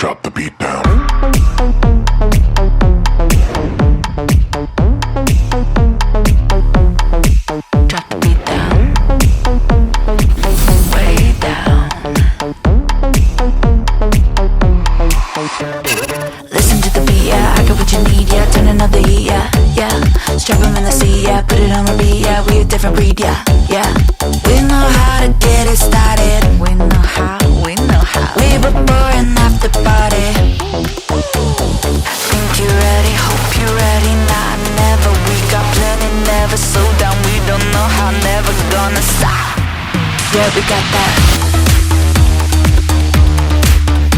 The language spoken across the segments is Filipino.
Drop the beat down. Drop the beat down. Way down. Listen to the beat, yeah. I got what you need, yeah. Turning up the heat, yeah, yeah. Strap 'em in the seat, yeah. Put it on repeat, yeah. We a different breed, yeah, yeah. We know how to get it started. We know how, we know how. We before and after party. Think you're ready, hope you're ready. Nah, never. We got plenty, never slow down. We don't know how, never gonna stop. Yeah, we got that.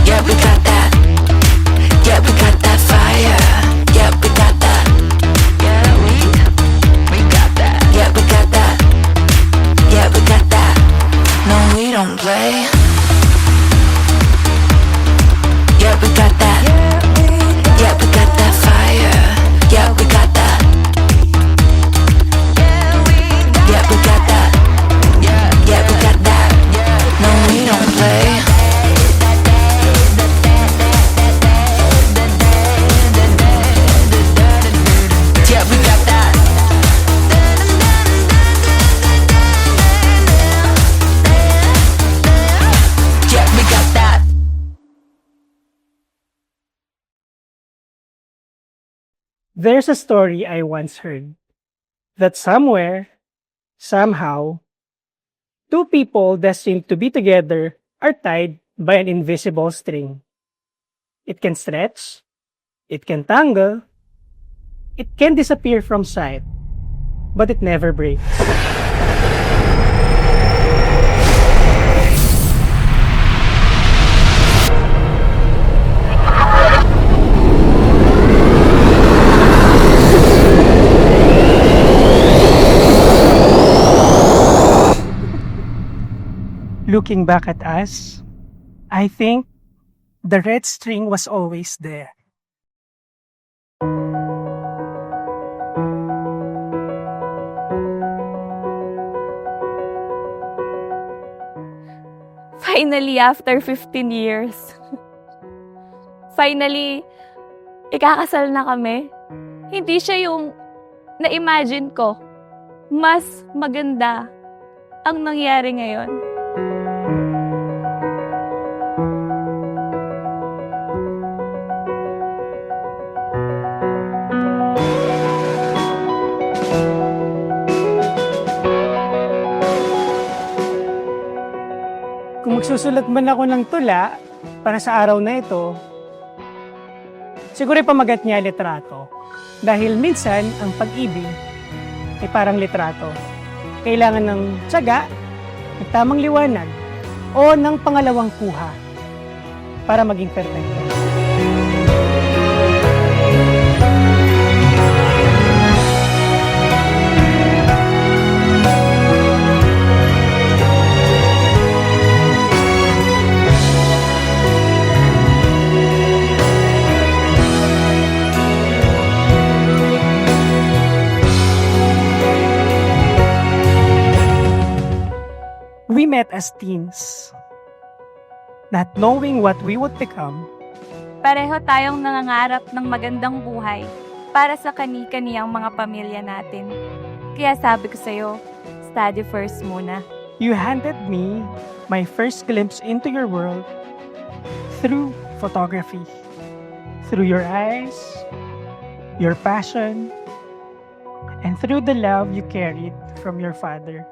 Yeah, we got that. Yeah, we got that fire. Yeah, we got that. Yeah, we got that. Yeah, we got that. Yeah, we got that. No, we don't play. Yeah, we got that. Yeah, we got that fire. Yeah, we got that. Yeah, we got that. Yeah, we got that. No, we don't play. Yeah, we got that. Yeah, we got that. There's a story I once heard that somewhere, somehow, two people destined to be together are tied by an invisible string. It can stretch, it can tangle, it can disappear from sight, but it never breaks. Looking back at us, I think the red string was always there. Finally, after 15 years, finally, ikakasal na kami. Hindi siya yung na-imagine ko. Mas maganda ang nangyari ngayon. Kung magsusulat man ako ng tula para sa araw na ito, siguro pamagat niya litrato. Dahil minsan, ang pag-ibig ay parang litrato. Kailangan ng tiyaga, ng tamang liwanag, o ng pangalawang kuha para maging perfecto. We met as teens, not knowing what we would become. Pareho tayong nangangarap ng magandang buhay para sa kani-kaniyang mga pamilya natin. Kaya sabi ko sa'yo, study first muna. You handed me my first glimpse into your world through photography, through your eyes, your passion, and through the love you carried from your father.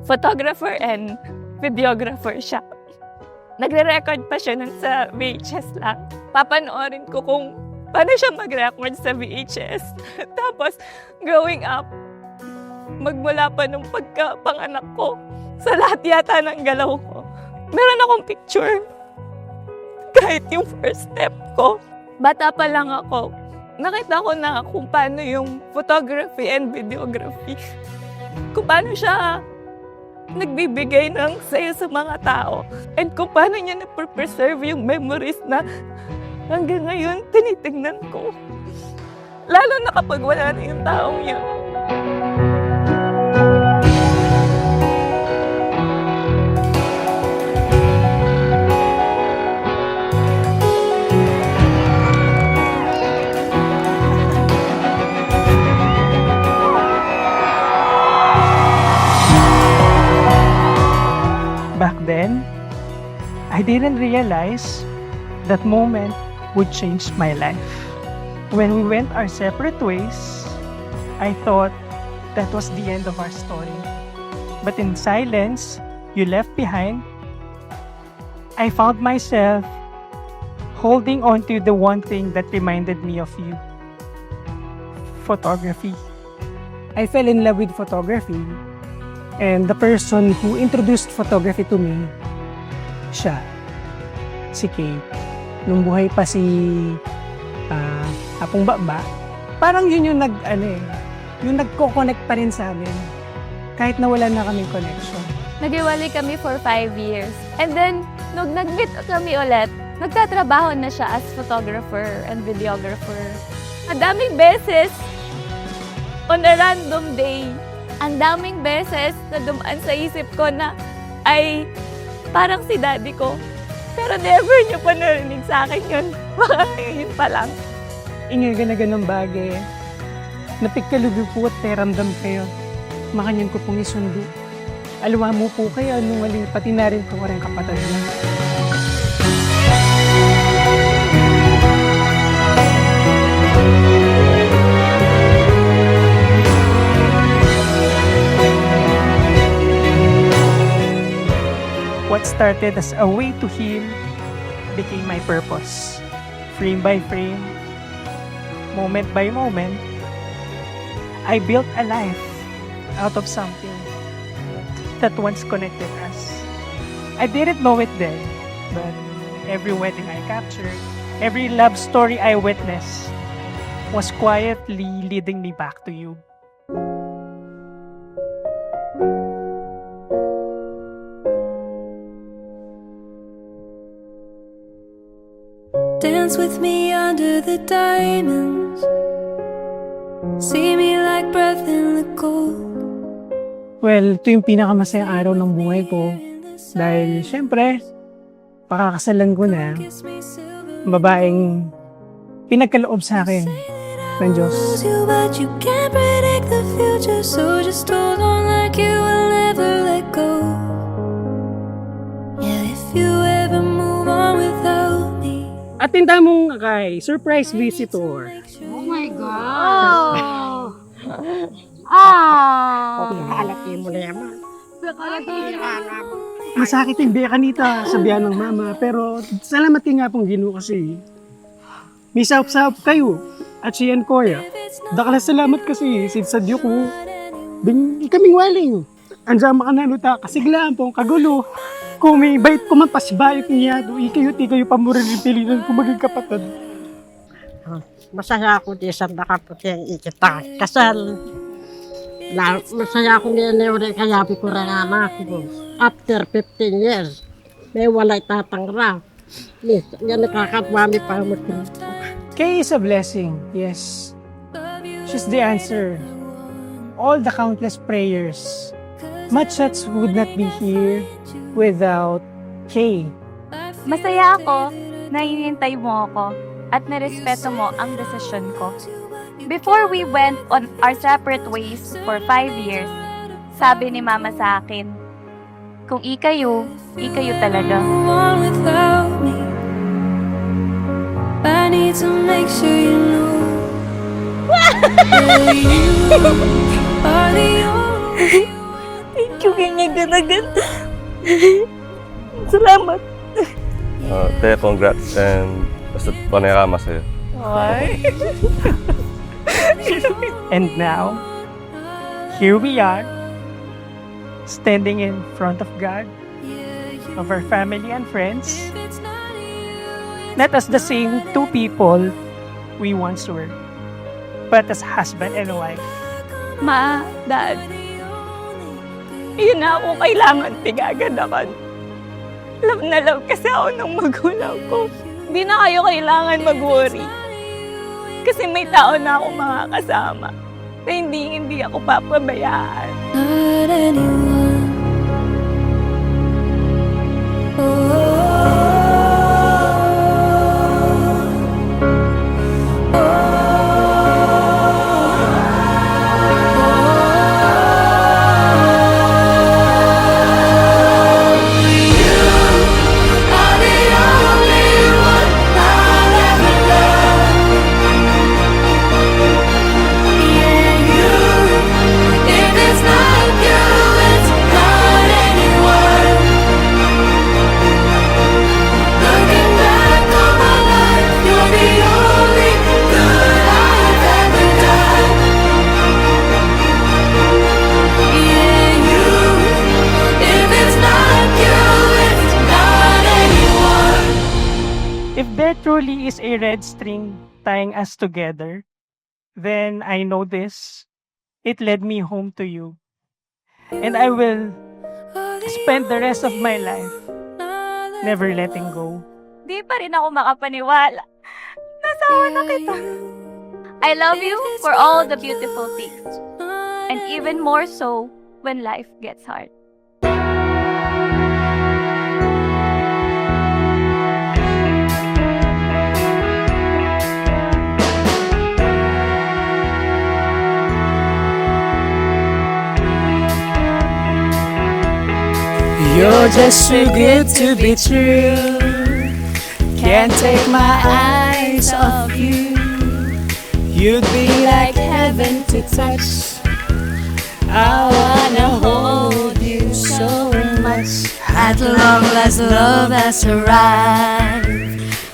Photographer and videographer siya. Nagre-record pa siya nun sa VHS lang. Papanoorin ko kung paano siya mag-record sa VHS. Tapos, growing up, magmula pa nung pagkapanganak ko, sa lahat yata ng galaw ko, meron akong picture. Kahit yung first step ko. Bata pa lang ako, nakita ko na kung paano yung photography and videography. Kung paano siya nagbibigay ng saya sa mga tao. And kung paano niya na-preserve yung memories na hanggang ngayon tinitingnan ko. Lalo na kapag wala na yung taong yun. Back then, I didn't realize that moment would change my life. When we went our separate ways, I thought that was the end of our story. But in silence you left behind, I found myself holding on to the one thing that reminded me of you. Photography. I fell in love with photography, and the person who introduced photography to me, siya, si Kate. Nung buhay pa si Apong Baba, parang yun yung yung nagko-connect pa rin sa amin. Kahit na wala na kaming connection. Naghiwalay kami for 5 years. And then, nung nag-meet kami ulit, nagtatrabaho na siya as photographer and videographer. Ang daming beses, on a random day, ang daming beses na dumaan sa isip ko na ay parang si daddy ko. Pero never niyo pa narinig sa akin yun. Baka ngayon pa lang. Ingay ka na ganang bagay. Napigkalubi po at teramdam kayo. Makanyan ko pong isundo. Alawa mo po kayo nung maling pati na rin ko rin kapatid niya. What started as a way to heal became my purpose. Frame by frame, moment by moment, I built a life out of something that once connected us. I didn't know it then, but every wedding I captured, every love story I witnessed, was quietly leading me back to you. Dance with me under the diamonds. See me like breath in the cold. Well, ito yung pinakamasayang araw ng buhay ko. Dahil, syempre, pakakasalan ko na ang babaeng pinagkaloob sa akin ng Diyos. Lose you, but you can't predict the future, so just hold on like you will never let go. Yeah, if you ever move on without me. Atinda mong kay surprise visitor. Oh my God! Ah! Halaki mo na yaman. Masakit yung biya kanita, sabihan ng mama. Pero salamat nga pong Ginoo kasi may saup-saup kayo at siyan koya. Dakala salamat kasi sa Diyo ko. Kaming waling. Andiyan makanaluta kasiglaan pong kagulo. Kung may bait ko man pasbayot niya, ikayo pamurili-pilinan ko maging kapatid. Masaya ako di sa nakaputi ang ikita. Kasal. Masaya ako ni Neure kaya ko rin anak ko. After 15 years, may walay tatangra. Yan nakakatwami pa mo. Kay is a blessing, yes. She's the answer. All the countless prayers. Much such would not be here without Kay. Masaya ako na hinihintay mo ako at narespeto mo ang desisyon ko. Before we went on our separate ways for 5 years, sabi ni Mama sa akin, kung ikayo talaga. Move on without me. I need to make sure you know that you are the only one. Thank you, ganyan. Salamat. Te, congrats and basta panerama sa'yo. And now, here we are, standing in front of God, of our family and friends, not as the same two people we once were, but as husband and wife. Ma, Dad, yun na ako kailangan tigaganakan. Love na love kasi ako ng magulang ko. Hindi na kayo kailangan mag-worry. Kasi may tao na akong mga kasama. Na hindi ako papabayaan. Not anyone. If it's not you, it's not anyone. Looking back on my life, you're the only good I've ever done. Yeah, you. If it's not you, it's not anyone. If there truly is a red string tying us together, then I know this. It led me home to you. And I will spend the rest of my life never letting go. Di pa rin ako makapaniwala. Nasawa na kita. I love you for all the beautiful things. And even more so when life gets hard. You're just too good to be true. Can't take my eyes off you. You'd be like heaven to touch. I wanna hold you so much. At long last, love has arrived,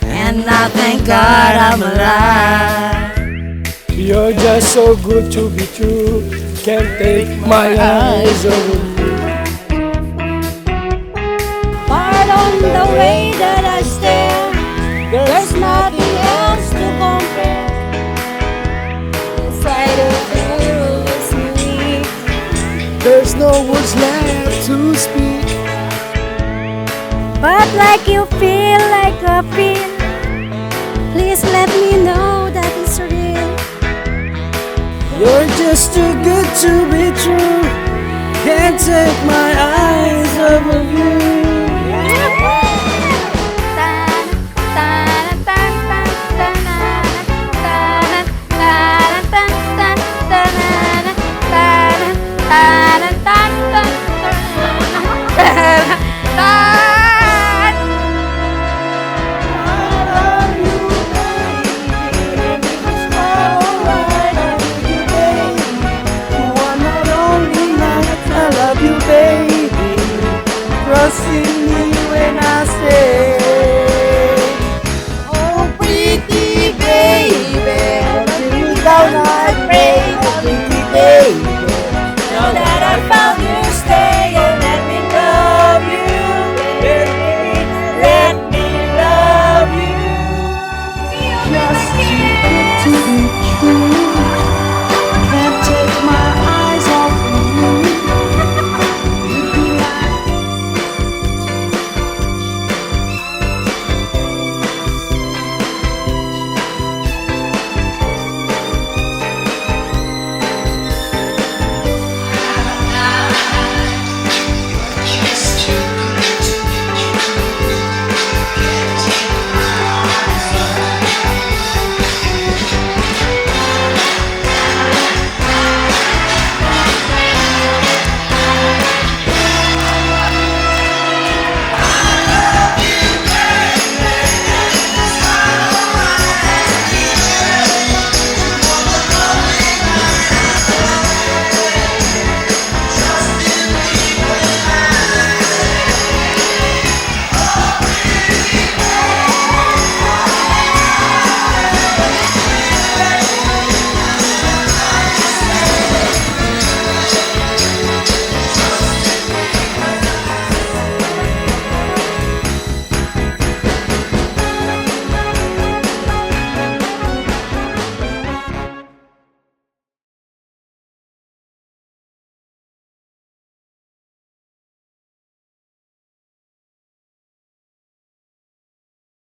and I thank God I'm alive. You're just so good to be true. Can't take my eyes off you. Pardon the way that I stare. There's nothing else to compare. The sight of you is me. There's no words left to speak. But like you feel like a feel. Please let me know that it's real. You're just too good to be true. Can't take my eyes off of you.